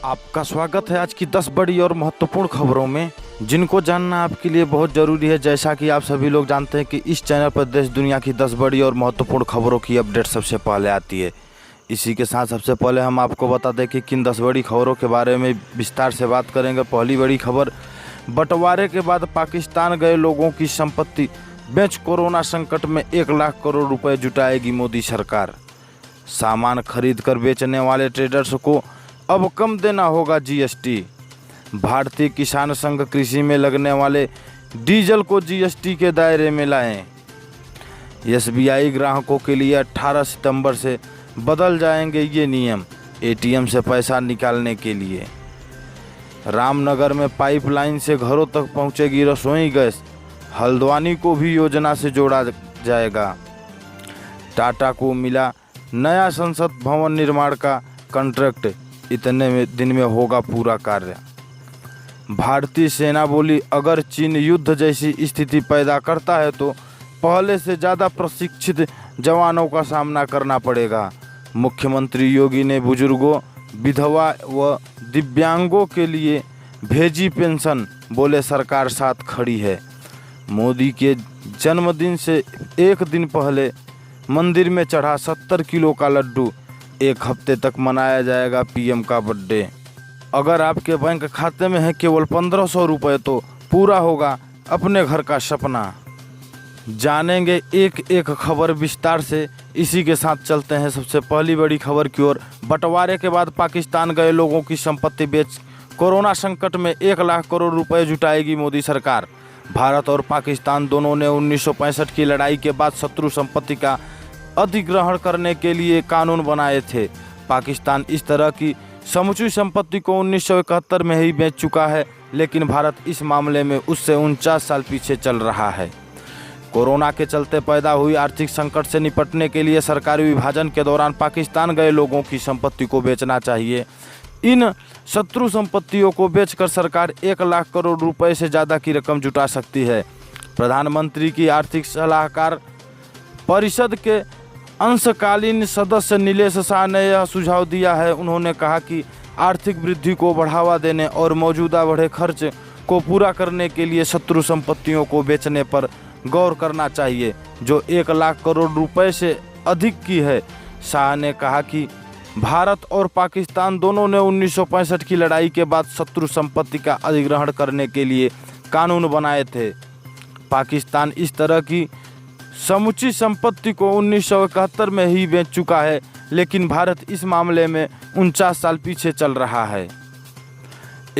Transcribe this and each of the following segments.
आपका स्वागत है आज की 10 बड़ी और महत्वपूर्ण खबरों में, जिनको जानना आपके लिए बहुत ज़रूरी है। जैसा कि आप सभी लोग जानते हैं कि इस चैनल पर देश दुनिया की 10 बड़ी और महत्वपूर्ण खबरों की अपडेट सबसे पहले आती है। इसी के साथ सबसे पहले हम आपको बता दें कि किन 10 बड़ी खबरों के बारे में विस्तार से बात करेंगे। पहली बड़ी खबर, बंटवारे के बाद पाकिस्तान गए लोगों की संपत्ति बेच कोरोना संकट में 1 लाख करोड़ रुपए जुटाएगी मोदी सरकार। सामान खरीद कर बेचने वाले ट्रेडर्स को अब कम देना होगा जीएसटी। भारतीय किसान संघ कृषि में लगने वाले डीजल को जीएसटी के दायरे में लाएं। एसबीआई ग्राहकों के लिए 18 सितंबर से बदल जाएंगे ये नियम, एटीएम से पैसा निकालने के लिए। रामनगर में पाइपलाइन से घरों तक पहुंचेगी रसोई गैस, हल्द्वानी को भी योजना से जोड़ा जाएगा। टाटा को मिला नया संसद भवन निर्माण का कॉन्ट्रैक्ट, इतने दिन में होगा पूरा कार्य। भारतीय सेना बोली, अगर चीन युद्ध जैसी स्थिति पैदा करता है तो पहले से ज़्यादा प्रशिक्षित जवानों का सामना करना पड़ेगा। मुख्यमंत्री योगी ने बुजुर्गों, विधवा व दिव्यांगों के लिए भेजी पेंशन, बोले सरकार साथ खड़ी है। मोदी के जन्मदिन से एक दिन पहले मंदिर में चढ़ा 70 किलो का लड्डू, 1 हफ्ते तक मनाया जाएगा पीएम का बर्थडे। अगर आपके बैंक खाते में है केवल 1500 रुपये तो पूरा होगा अपने घर का सपना। जानेंगे एक एक खबर विस्तार से। इसी के साथ चलते हैं सबसे पहली बड़ी खबर की ओर। बंटवारे के बाद पाकिस्तान गए लोगों की संपत्ति बेच कोरोना संकट में 1 लाख करोड़ रुपए जुटाएगी मोदी सरकार। भारत और पाकिस्तान दोनों ने 1965 की लड़ाई के बाद शत्रु संपत्ति का अधिग्रहण करने के लिए कानून बनाए थे। पाकिस्तान इस तरह की समुची संपत्ति को 1971 में ही बेच चुका है, लेकिन भारत इस मामले में उससे 49 साल पीछे चल रहा है। कोरोना के चलते पैदा हुई आर्थिक संकट से निपटने के लिए सरकारी विभाजन के दौरान पाकिस्तान गए लोगों की संपत्ति को बेचना चाहिए। इन शत्रु संपत्तियों को बेचकर सरकार 1 लाख करोड़ रुपए से ज़्यादा की रकम जुटा सकती है। प्रधानमंत्री की आर्थिक सलाहकार परिषद के अंशकालीन सदस्य नीलेश शाह ने यह सुझाव दिया है। उन्होंने कहा कि आर्थिक वृद्धि को बढ़ावा देने और मौजूदा बढ़े खर्च को पूरा करने के लिए शत्रु संपत्तियों को बेचने पर गौर करना चाहिए, जो 1 लाख करोड़ रुपए से अधिक की है। शाह ने कहा कि भारत और पाकिस्तान दोनों ने 1965 की लड़ाई के बाद शत्रु संपत्ति का अधिग्रहण करने के लिए कानून बनाए थे। पाकिस्तान इस तरह की समुची संपत्ति को 1971 में ही बेच चुका है, लेकिन भारत इस मामले में 49 साल पीछे चल रहा है।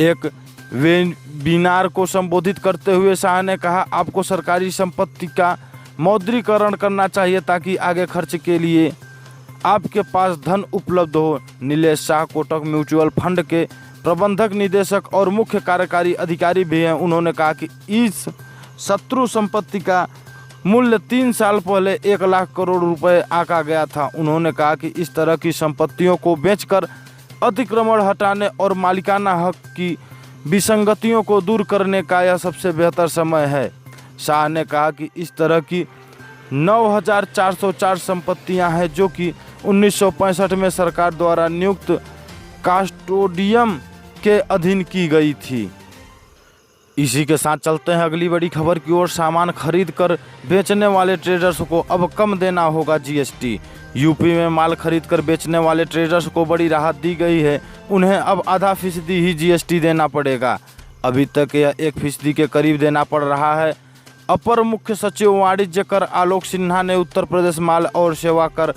एक वेबिनार को संबोधित करते हुए शाह ने कहा, आपको सरकारी संपत्ति का मौद्रीकरण करना चाहिए ताकि आगे खर्च के लिए आपके पास धन उपलब्ध हो। नीलेश शाह कोटक म्यूचुअल फंड के प्रबंधक निदेशक और मुख्य कार्यकारी अधिकारी भी हैं। उन्होंने कहा कि इस शत्रु संपत्ति का मूल्य 3 साल पहले 1 लाख करोड़ रुपए आंका गया था। उन्होंने कहा कि इस तरह की संपत्तियों को बेचकर अतिक्रमण हटाने और मालिकाना हक की विसंगतियों को दूर करने का यह सबसे बेहतर समय है। शाह ने कहा कि इस तरह की 9404 संपत्तियां हैं जो कि 1965 में सरकार द्वारा नियुक्त कास्टोडियम के अधीन की गई थी। इसी के साथ चलते हैं अगली बड़ी खबर की ओर। सामान खरीद कर बेचने वाले ट्रेडर्स को अब कम देना होगा जीएसटी। यूपी में माल खरीद कर बेचने वाले ट्रेडर्स को बड़ी राहत दी गई है। उन्हें अब आधा फीसदी ही जीएसटी देना पड़ेगा। अभी तक यह 1% के करीब देना पड़ रहा है। अपर मुख्य सचिव वाणिज्य कर आलोक सिन्हा ने उत्तर प्रदेश माल और सेवा कर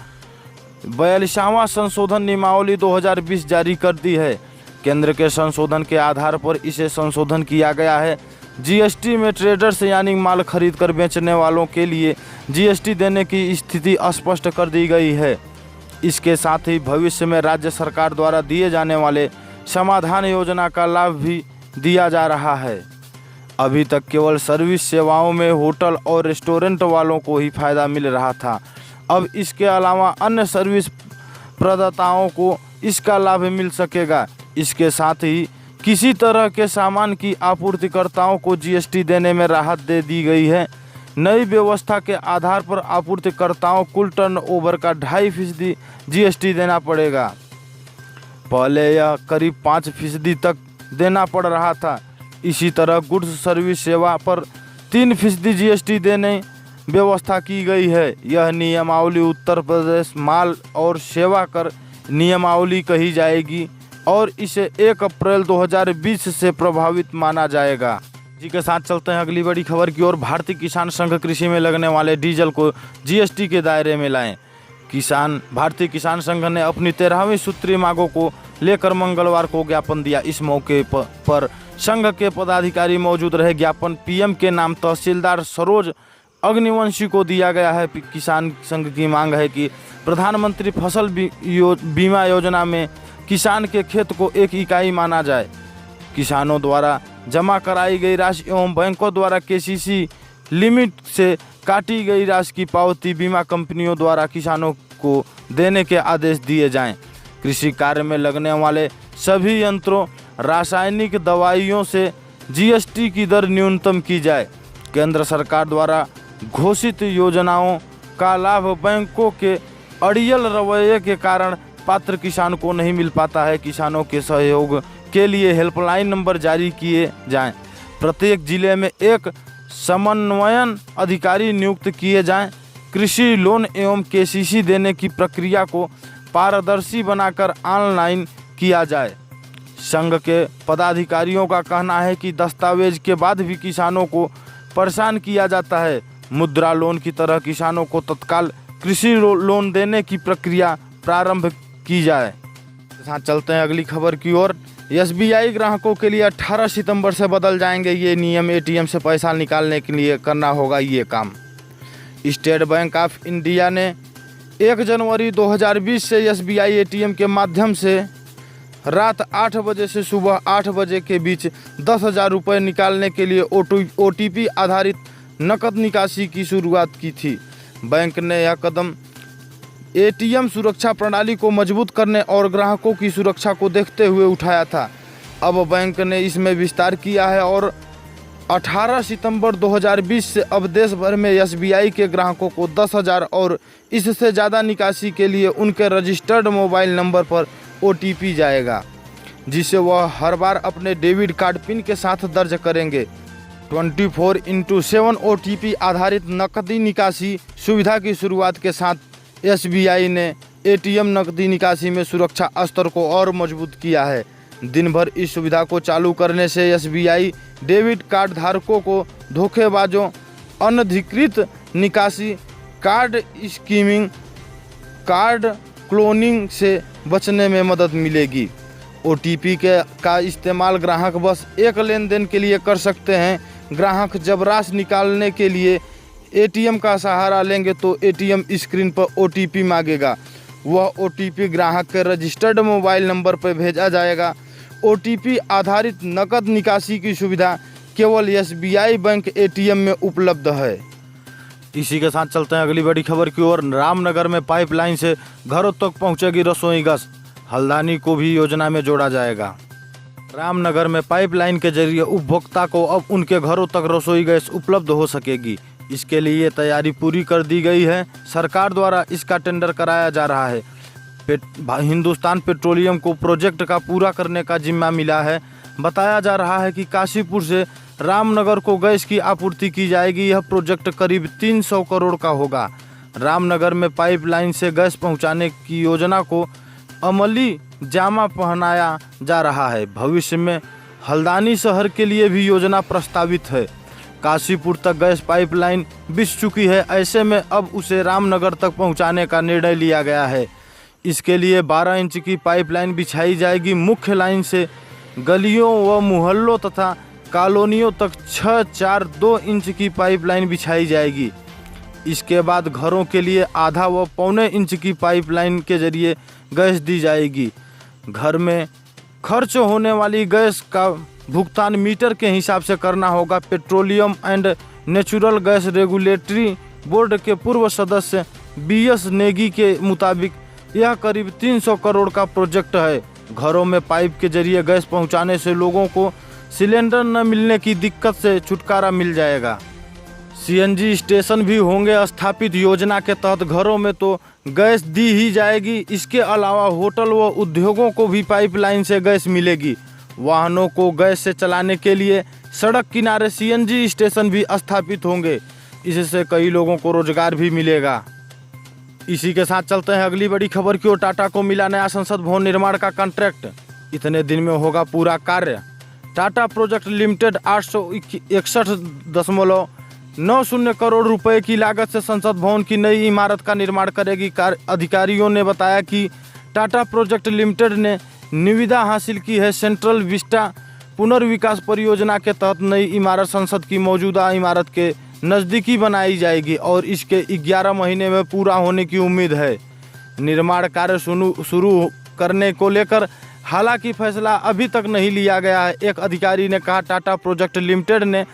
42वां संशोधन नियमावली 2020 जारी कर दी है। केंद्र के संशोधन के आधार पर इसे संशोधन किया गया है। जीएसटी में ट्रेडर्स यानी माल खरीद कर बेचने वालों के लिए जीएसटी देने की स्थिति स्पष्ट कर दी गई है। इसके साथ ही भविष्य में राज्य सरकार द्वारा दिए जाने वाले समाधान योजना का लाभ भी दिया जा रहा है। अभी तक केवल सर्विस सेवाओं में होटल और रेस्टोरेंट वालों को ही फायदा मिल रहा था। अब इसके अलावा अन्य सर्विस प्रदाताओं को इसका लाभ मिल सकेगा। इसके साथ ही किसी तरह के सामान की आपूर्तिकर्ताओं को जीएसटी देने में राहत दे दी गई है। नई व्यवस्था के आधार पर आपूर्तिकर्ताओं कुल टर्नओवर का 2.5% जीएसटी देना पड़ेगा। पहले यह करीब 5% तक देना पड़ रहा था। इसी तरह गुड्स सर्विस सेवा पर 3% GST देने व्यवस्था की गई है। यह नियमावली उत्तर प्रदेश माल और सेवा कर नियमावली कही जाएगी और इसे 1 अप्रैल 2020 से प्रभावित माना जाएगा। जी के साथ चलते हैं अगली बड़ी खबर की ओर। भारतीय किसान संघ कृषि में लगने वाले डीजल को GST के दायरे में लाएं। भारतीय किसान संघ ने अपनी 13वीं सूत्रीय मांगों को लेकर मंगलवार को ज्ञापन दिया। इस मौके पर संघ के पदाधिकारी मौजूद रहे। ज्ञापन PM के नाम तहसीलदार सरोज अग्निवंशी को दिया गया है। किसान संघ की मांग है कि प्रधानमंत्री फसल बीमा योजना में किसान के खेत को एक इकाई माना जाए। किसानों द्वारा जमा कराई गई राशि एवं बैंकों द्वारा KCC लिमिट से काटी गई राशि की पावती बीमा कंपनियों द्वारा किसानों को देने के आदेश दिए जाएं। कृषि कार्य में लगने वाले सभी यंत्रों, रासायनिक दवाइयों से GST की दर न्यूनतम की जाए। केंद्र सरकार द्वारा घोषित योजनाओं का लाभ बैंकों के अड़ियल रवैये के कारण पात्र किसान को नहीं मिल पाता है। किसानों के सहयोग के लिए हेल्पलाइन नंबर जारी किए जाएं। प्रत्येक जिले में एक समन्वयन अधिकारी नियुक्त किए जाएं। कृषि लोन एवं KCC देने की प्रक्रिया को पारदर्शी बनाकर ऑनलाइन किया जाए। संघ के पदाधिकारियों का कहना है कि दस्तावेज के बाद भी किसानों को परेशान किया जाता है। मुद्रा लोन की तरह किसानों को तत्काल कृषि लोन देने की प्रक्रिया प्रारंभ की जाए। साथ चलते हैं अगली खबर की ओर। SBI ग्राहकों के लिए 18 सितंबर से बदल जाएंगे ये नियम। ATM से पैसा निकालने के लिए करना होगा ये काम। स्टेट बैंक ऑफ इंडिया ने 1 जनवरी 2020 से SBI ATM के माध्यम से रात 8 बजे से सुबह 8 बजे के बीच 10,000 रुपये निकालने के लिए OTP आधारित नकद निकासी की शुरुआत की थी। बैंक ने यह कदम ATM सुरक्षा प्रणाली को मजबूत करने और ग्राहकों की सुरक्षा को देखते हुए उठाया था। अब बैंक ने इसमें विस्तार किया है और 18 सितंबर 2020 से अब देश भर में SBI के ग्राहकों को 10,000 और इससे ज़्यादा निकासी के लिए उनके रजिस्टर्ड मोबाइल नंबर पर OTP जाएगा, जिसे वह हर बार अपने डेबिट कार्ड पिन के साथ दर्ज करेंगे। 24/7 OTP आधारित नकदी निकासी सुविधा की शुरुआत के साथ SBI ने ATM नकदी निकासी में सुरक्षा स्तर को और मजबूत किया है। दिन भर इस सुविधा को चालू करने से SBI डेबिट कार्ड धारकों को धोखेबाजों, अनधिकृत निकासी, कार्ड स्कीमिंग, कार्ड क्लोनिंग से बचने में मदद मिलेगी। OTP का इस्तेमाल ग्राहक बस एक लेनदेन के लिए कर सकते हैं। ग्राहक जब राशि निकालने के लिए ATM का सहारा लेंगे तो ATM स्क्रीन पर OTP मांगेगा। वह OTP ग्राहक के रजिस्टर्ड मोबाइल नंबर पर भेजा जाएगा। OTP आधारित नकद निकासी की सुविधा केवल SBI बैंक ATM में उपलब्ध है। इसी के साथ चलते हैं अगली बड़ी खबर की ओर। रामनगर में पाइपलाइन से घरों तक पहुंचेगी रसोई गैस। हल्द्वानी को भी योजना में जोड़ा जाएगा। रामनगर में पाइपलाइन के जरिए उपभोक्ता को अब उनके घरों तक रसोई गैस उपलब्ध हो सकेगी। इसके लिए तैयारी पूरी कर दी गई है। सरकार द्वारा इसका टेंडर कराया जा रहा है। हिंदुस्तान पेट्रोलियम को प्रोजेक्ट का पूरा करने का जिम्मा मिला है। बताया जा रहा है कि काशीपुर से रामनगर को गैस की आपूर्ति की जाएगी। यह प्रोजेक्ट करीब 300 करोड़ का होगा। रामनगर में पाइपलाइन से गैस पहुंचाने की योजना को अमली जामा पहनाया जा रहा है। भविष्य में हल्द्वानी शहर के लिए भी योजना प्रस्तावित है। काशीपुर तक गैस पाइपलाइन बिछ चुकी है। ऐसे में अब उसे रामनगर तक पहुंचाने का निर्णय लिया गया है। इसके लिए 12 इंच की पाइपलाइन बिछाई जाएगी। मुख्य लाइन से गलियों व मोहल्लों तथा कॉलोनियों तक 6-4-2 इंच की पाइपलाइन बिछाई जाएगी। इसके बाद घरों के लिए आधा व पौने इंच की पाइपलाइन के जरिए गैस दी जाएगी। घर में खर्च होने वाली गैस का भुगतान मीटर के हिसाब से करना होगा। Petroleum and natural gas regulatory board के पूर्व सदस्य BS नेगी के मुताबिक यह करीब 300 करोड़ का प्रोजेक्ट है। घरों में पाइप के जरिए गैस पहुंचाने से लोगों को सिलेंडर न मिलने की दिक्कत से छुटकारा मिल जाएगा। सीएनजी स्टेशन भी होंगे स्थापित। योजना के तहत घरों में तो गैस दी ही जाएगी, इसके अलावा होटल व उद्योगों को भी पाइपलाइन से गैस मिलेगी। वाहनों को गैस से चलाने के लिए सड़क किनारे सीएनजी स्टेशन भी स्थापित होंगे। इससे कई लोगों को रोजगार भी मिलेगा। इसी के साथ चलते हैं अगली बड़ी खबर की ओर। टाटा को मिला नया संसद भवन निर्माण का कॉन्ट्रैक्ट, इतने दिन में होगा पूरा कार्य। टाटा प्रोजेक्ट लिमिटेड 861.90 करोड़ रुपए की लागत से संसद भवन की नई इमारत का निर्माण करेगी। अधिकारियों ने बताया कि टाटा प्रोजेक्ट लिमिटेड ने निविदा हासिल की है। सेंट्रल विस्टा पुनर्विकास परियोजना के तहत नई इमारत संसद की मौजूदा इमारत के नज़दीकी बनाई जाएगी और इसके 11 महीने में पूरा होने की उम्मीद है। निर्माण कार्य शुरू करने को लेकर हालांकि फैसला अभी तक नहीं लिया गया है। एक अधिकारी ने कहा, टाटा प्रोजेक्ट लिमिटेड ने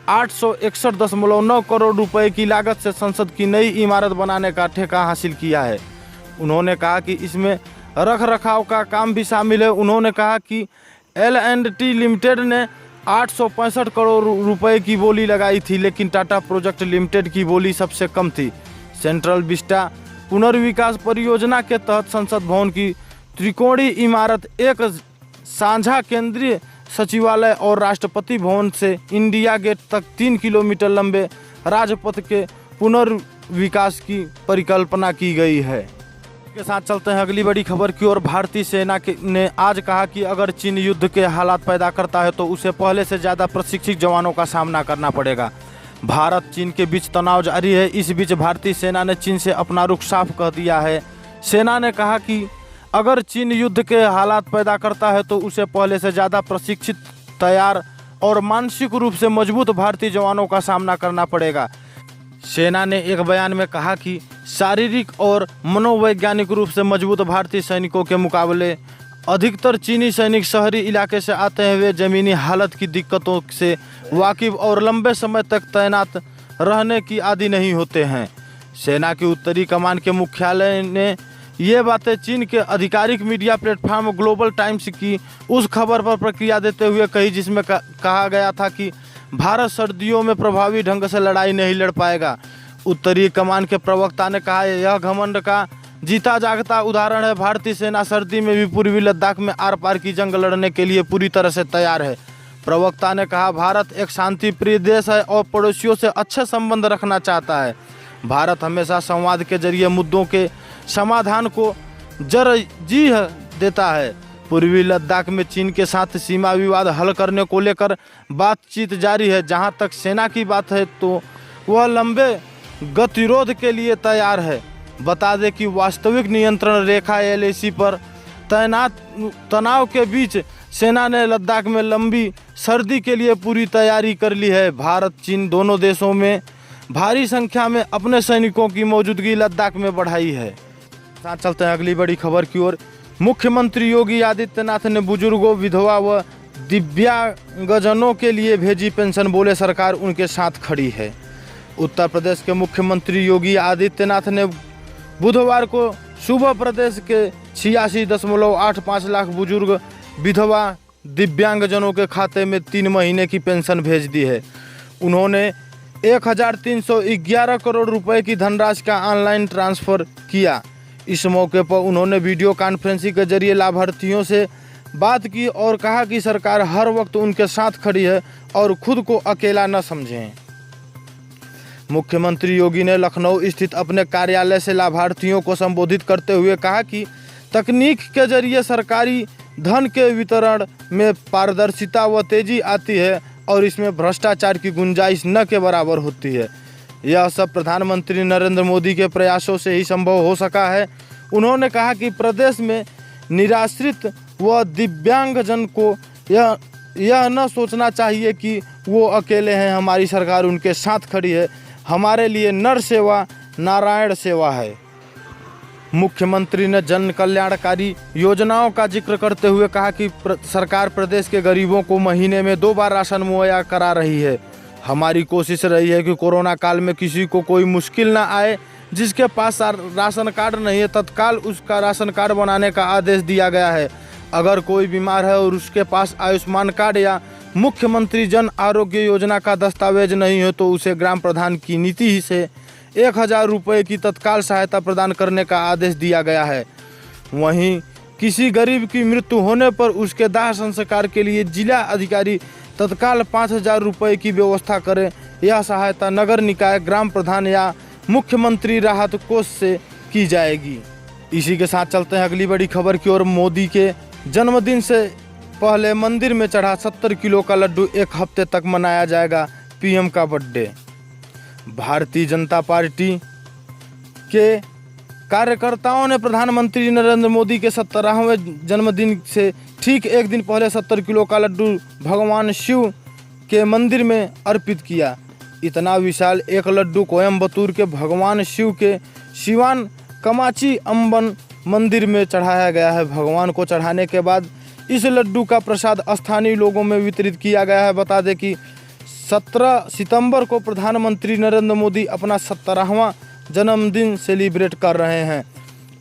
861.9 करोड़ रुपए की लागत से संसद की नई इमारत बनाने का ठेका हासिल किया है। उन्होंने कहा कि इसमें रख रखाव का काम भी शामिल है। उन्होंने कहा कि L&T लिमिटेड ने 865 करोड़ रुपए की बोली लगाई थी, लेकिन टाटा प्रोजेक्ट लिमिटेड की बोली सबसे कम थी। सेंट्रल विस्टा पुनर्विकास परियोजना के तहत संसद भवन की त्रिकोणीय इमारत एक साझा केंद्रीय सचिवालय और राष्ट्रपति भवन से इंडिया गेट तक 3 किलोमीटर लंबे राजपथ के पुनर्विकास की परिकल्पना की गई है। के साथ चलते हैं अगली बड़ी खबर की ओर। भारतीय सेना ने आज कहा कि अगर चीन युद्ध के हालात पैदा करता है तो उसे पहले से ज़्यादा प्रशिक्षित जवानों का सामना करना पड़ेगा। भारत चीन के बीच तनाव जारी है। इस बीच भारतीय सेना ने चीन से अपना रुख साफ कर दिया है। सेना ने कहा कि अगर चीन युद्ध के हालात पैदा करता है तो उसे पहले से ज़्यादा प्रशिक्षित, तैयार और मानसिक रूप से मजबूत भारतीय जवानों का सामना करना पड़ेगा। सेना ने एक बयान में कहा कि शारीरिक और मनोवैज्ञानिक रूप से मजबूत भारतीय सैनिकों के मुकाबले अधिकतर चीनी सैनिक शहरी इलाके से आते हैं। वे ज़मीनी हालत की दिक्कतों से वाकिफ और लंबे समय तक तैनात रहने की आदी नहीं होते हैं। सेना की उत्तरी कमान के मुख्यालय ने ये बातें चीन के आधिकारिक मीडिया प्लेटफॉर्म ग्लोबल टाइम्स की उस खबर पर प्रतिक्रिया देते हुए कही, जिसमें कहा गया था कि भारत सर्दियों में प्रभावी ढंग से लड़ाई नहीं लड़ पाएगा। उत्तरी कमान के प्रवक्ता ने कहा, यह घमंड का जीता जागता उदाहरण है। भारतीय सेना सर्दी में भी पूर्वी लद्दाख में आर पार की जंग लड़ने के लिए पूरी तरह से तैयार है। प्रवक्ता ने कहा, भारत एक शांति प्रिय देश है और पड़ोसियों से अच्छे संबंध रखना चाहता है। भारत हमेशा संवाद के जरिए मुद्दों के समाधान को तरजीह देता है। पूर्वी लद्दाख में चीन के साथ सीमा विवाद हल करने को लेकर बातचीत जारी है। जहां तक सेना की बात है तो वह लंबे गतिरोध के लिए तैयार है। बता दें कि वास्तविक नियंत्रण रेखा LAC पर तैनात तनाव के बीच सेना ने लद्दाख में लंबी सर्दी के लिए पूरी तैयारी कर ली है। भारत चीन दोनों देशों में भारी संख्या में अपने सैनिकों की मौजूदगी लद्दाख में बढ़ाई है। साथ चलते हैं अगली बड़ी खबर की ओर। मुख्यमंत्री योगी आदित्यनाथ ने बुजुर्गों, विधवा व दिव्यांगजनों के लिए भेजी पेंशन, बोले सरकार उनके साथ खड़ी है। उत्तर प्रदेश के मुख्यमंत्री योगी आदित्यनाथ ने बुधवार को सुबह प्रदेश के 86.85 लाख बुजुर्ग, विधवा, दिव्यांगजनों के खाते में 3 महीने की पेंशन भेज दी है। उन्होंने 1311 करोड़ रुपए की धनराशि का ऑनलाइन ट्रांसफ़र किया। इस मौके पर उन्होंने वीडियो कॉन्फ्रेंसिंग के जरिए लाभार्थियों से बात की और कहा कि सरकार हर वक्त उनके साथ खड़ी है और खुद को अकेला न समझें। मुख्यमंत्री योगी ने लखनऊ स्थित अपने कार्यालय से लाभार्थियों को संबोधित करते हुए कहा कि तकनीक के जरिए सरकारी धन के वितरण में पारदर्शिता व तेजी आती है और इसमें भ्रष्टाचार की गुंजाइश न के बराबर होती है। यह सब प्रधानमंत्री नरेंद्र मोदी के प्रयासों से ही संभव हो सका है। उन्होंने कहा कि प्रदेश में निराश्रित व दिव्यांगजन को यह न सोचना चाहिए कि वो अकेले हैं। हमारी सरकार उनके साथ खड़ी है। हमारे लिए नर सेवा नारायण सेवा है। मुख्यमंत्री ने जन कल्याणकारी योजनाओं का जिक्र करते हुए कहा कि सरकार प्रदेश के गरीबों को महीने में 2 बार राशन मुहैया करा रही है। हमारी कोशिश रही है कि कोरोना काल में किसी को कोई मुश्किल ना आए। जिसके पास राशन कार्ड नहीं है तत्काल उसका राशन कार्ड बनाने का आदेश दिया गया है। अगर कोई बीमार है और उसके पास आयुष्मान कार्ड या मुख्यमंत्री जन आरोग्य योजना का दस्तावेज नहीं हो तो उसे ग्राम प्रधान की नीति से 1000 रुपये की तत्काल सहायता प्रदान करने का आदेश दिया गया है। वहीं किसी गरीब की मृत्यु होने पर उसके दाह संस्कार के लिए जिला अधिकारी तत्काल 5000 रुपये की व्यवस्था करें। यह सहायता नगर निकाय, ग्राम प्रधान या मुख्यमंत्री राहत कोष से की जाएगी। इसी के साथ चलते हैं अगली बड़ी खबर की ओर। मोदी के जन्मदिन से पहले मंदिर में चढ़ा 70 किलो का लड्डू 1 हफ्ते तक मनाया जाएगा पीएम का बर्थडे। भारतीय जनता पार्टी के कार्यकर्ताओं ने प्रधानमंत्री नरेंद्र मोदी के 70वें जन्मदिन से ठीक एक दिन पहले 70 किलो का लड्डू भगवान शिव के मंदिर में अर्पित किया। इतना विशाल एक लड्डू कोयम्बतूर के भगवान शिव के शिवान कामाक्षी अम्बन मंदिर में चढ़ाया गया है। भगवान को चढ़ाने के बाद इस लड्डू का प्रसाद स्थानीय लोगों में वितरित किया गया है। बता दें कि 17 सितंबर को प्रधानमंत्री नरेंद्र मोदी अपना 70वां जन्मदिन सेलिब्रेट कर रहे हैं।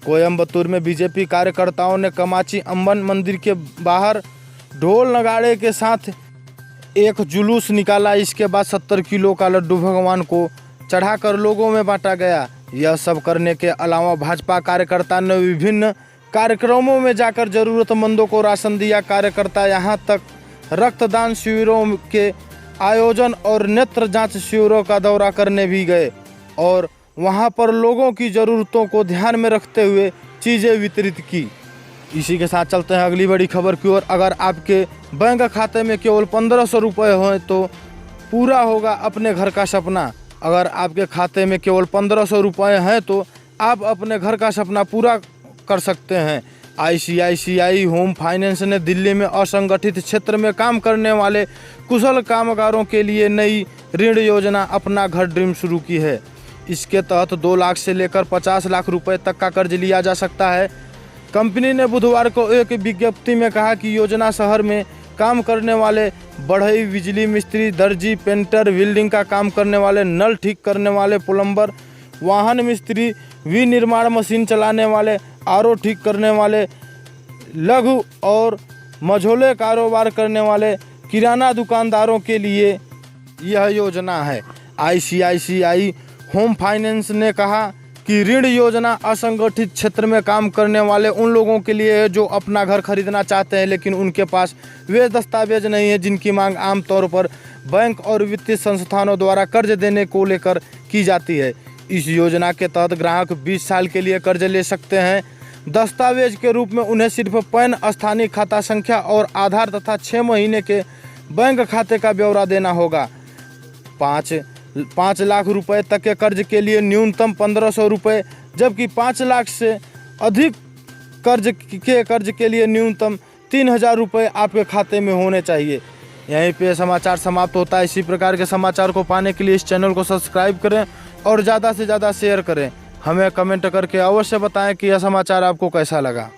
कोयम्बतूर में बीजेपी कार्यकर्ताओं ने कामाक्षी अम्बन मंदिर के बाहर ढोल नगाड़े के साथ एक जुलूस निकाला। इसके बाद 70 किलो का लड्डू भगवान को चढ़ाकर लोगों में बांटा गया। यह सब करने के अलावा भाजपा कार्यकर्ता ने विभिन्न कार्यक्रमों में जाकर जरूरतमंदों को राशन दिया। कार्यकर्ता यहां तक रक्तदान शिविरों के आयोजन और नेत्र जांच शिविरों का दौरा करने भी गए और वहां पर लोगों की ज़रूरतों को ध्यान में रखते हुए चीज़ें वितरित की। इसी के साथ चलते हैं अगली बड़ी खबर की ओर। अगर आपके बैंक खाते में केवल 1500 रुपये हों तो पूरा होगा अपने घर का सपना। अगर आपके खाते में केवल 1500 रुपये हैं तो आप अपने घर का सपना पूरा कर सकते हैं। ICICI होम फाइनेंस ने दिल्ली में असंगठित क्षेत्र में काम करने वाले कुशल कामगारों के लिए नई ऋण योजना अपना घर ड्रीम शुरू की है। इसके तहत 2 लाख से लेकर 50 लाख रुपए तक का कर्ज लिया जा सकता है। कंपनी ने बुधवार को एक विज्ञप्ति में कहा कि योजना शहर में काम करने वाले बढ़ई, बिजली मिस्त्री, दर्जी, पेंटर, बिल्डिंग का काम करने वाले, नल ठीक करने वाले, प्लम्बर, वाहन मिस्त्री, विनिर्माण मशीन चलाने वाले, RO ठीक करने वाले, लघु और मझोले कारोबार करने वाले किराना दुकानदारों के लिए यह योजना है। ICICI होम फाइनेंस ने कहा कि ऋण योजना असंगठित क्षेत्र में काम करने वाले उन लोगों के लिए है जो अपना घर खरीदना चाहते हैं लेकिन उनके पास वे दस्तावेज नहीं है जिनकी मांग आमतौर पर बैंक और वित्तीय संस्थानों द्वारा कर्ज देने को लेकर की जाती है। इस योजना के तहत ग्राहक 20 साल के लिए कर्ज ले सकते हैं। दस्तावेज के रूप में उन्हें सिर्फ पैन, स्थानीय खाता संख्या और आधार तथा 6 महीने के बैंक खाते का ब्यौरा देना होगा। 5 लाख रुपए तक के कर्ज के लिए न्यूनतम 1500 रुपये, जबकि 5 लाख से अधिक कर्ज के लिए न्यूनतम 3000 रुपये आपके खाते में होने चाहिए। यहीं पे समाचार समाप्त होता है। इसी प्रकार के समाचार को पाने के लिए इस चैनल को सब्सक्राइब करें और ज़्यादा से ज़्यादा शेयर करें। हमें कमेंट करके अवश्य बताएं कि यह समाचार आपको कैसा लगा।